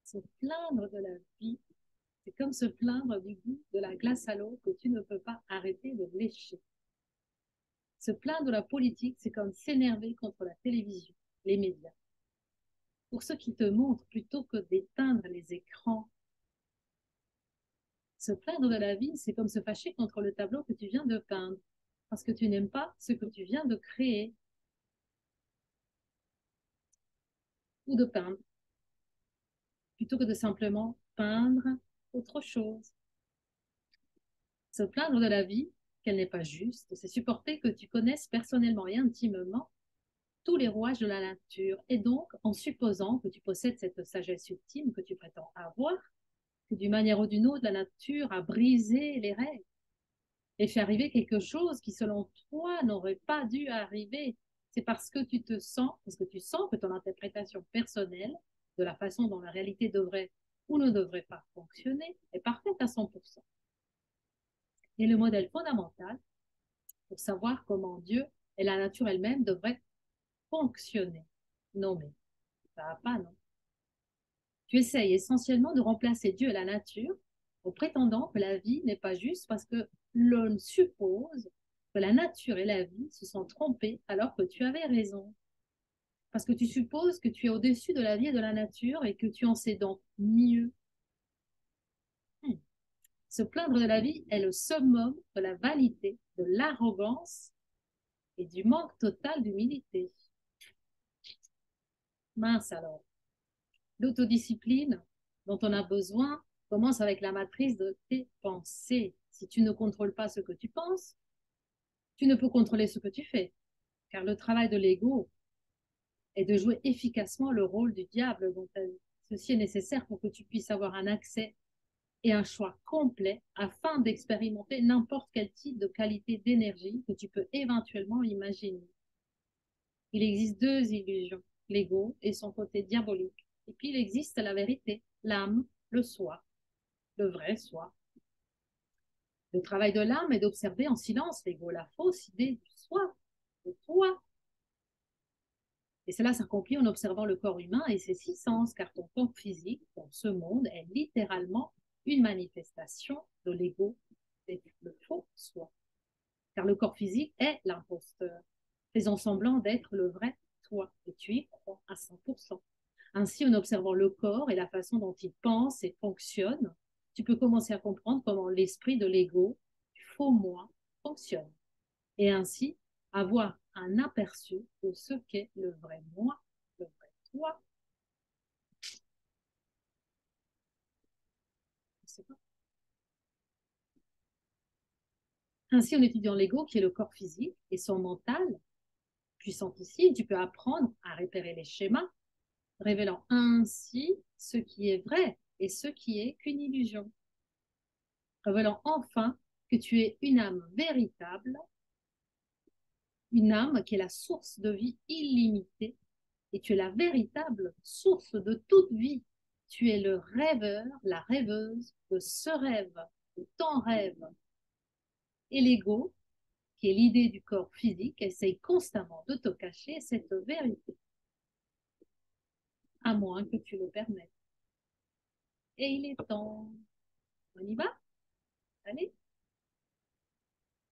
Se plaindre de la vie, c'est comme se plaindre du goût de la glace à l'eau que tu ne peux pas arrêter de lécher. Se plaindre de la politique, c'est comme s'énerver contre la télévision, les médias. Pour ceux qui te montrent plutôt que d'éteindre les écrans. Se plaindre de la vie, c'est comme se fâcher contre le tableau que tu viens de peindre, parce que tu n'aimes pas ce que tu viens de créer ou de peindre, plutôt que de simplement peindre autre chose. Se plaindre de la vie, qu'elle n'est pas juste, c'est supporter que tu connaisses personnellement et intimement tous les rouages de la nature, et donc en supposant que tu possèdes cette sagesse ultime que tu prétends avoir, que d'une manière ou d'une autre, la nature a brisé les règles et fait arriver quelque chose qui, selon toi, n'aurait pas dû arriver. C'est parce que tu te sens, parce que tu sens que ton interprétation personnelle de la façon dont la réalité devrait ou ne devrait pas fonctionner est parfaite à 100%. Et le modèle fondamental pour savoir comment Dieu et la nature elle-même devraient fonctionner. Non, mais ça va pas, non? Tu essayes essentiellement de remplacer Dieu et la nature en prétendant que la vie n'est pas juste parce que l'on suppose que la nature et la vie se sont trompées alors que tu avais raison. Parce que tu supposes que tu es au-dessus de la vie et de la nature et que tu en sais donc mieux. Hmm. Se plaindre de la vie est le summum de la vanité, de l'arrogance et du manque total d'humilité. Mince alors. L'autodiscipline dont on a besoin commence avec la matrice de tes pensées. Si tu ne contrôles pas ce que tu penses, tu ne peux contrôler ce que tu fais. Car le travail de l'ego est de jouer efficacement le rôle du diable dans ta vie. Ceci est nécessaire pour que tu puisses avoir un accès et un choix complet afin d'expérimenter n'importe quel type de qualité d'énergie que tu peux éventuellement imaginer. Il existe deux illusions, l'ego et son côté diabolique. Et puis il existe la vérité, l'âme, le soi, le vrai soi. Le travail de l'âme est d'observer en silence l'ego, la fausse idée du soi, de toi. Et cela s'accomplit en observant le corps humain et ses six sens, car ton corps physique, dans ce monde, est littéralement une manifestation de l'ego, le faux soi. Car le corps physique est l'imposteur, faisant semblant d'être le vrai toi, et tu y crois à 100%. Ainsi, en observant le corps et la façon dont il pense et fonctionne, tu peux commencer à comprendre comment l'esprit de l'ego, du faux moi, fonctionne. Et ainsi, avoir un aperçu de ce qu'est le vrai moi, le vrai toi. Ainsi, en étudiant l'ego, qui est le corps physique, et son mental, puissantissime, tu peux apprendre à repérer les schémas, révélant ainsi ce qui est vrai et ce qui est qu'une illusion. Révélant enfin que tu es une âme véritable, une âme qui est la source de vie illimitée, et tu es la véritable source de toute vie. Tu es le rêveur, la rêveuse de ce rêve, de ton rêve. Et l'ego, qui est l'idée du corps physique, essaye constamment de te cacher cette vérité, à moins que tu le permettes. Et il est temps. On y va? Allez.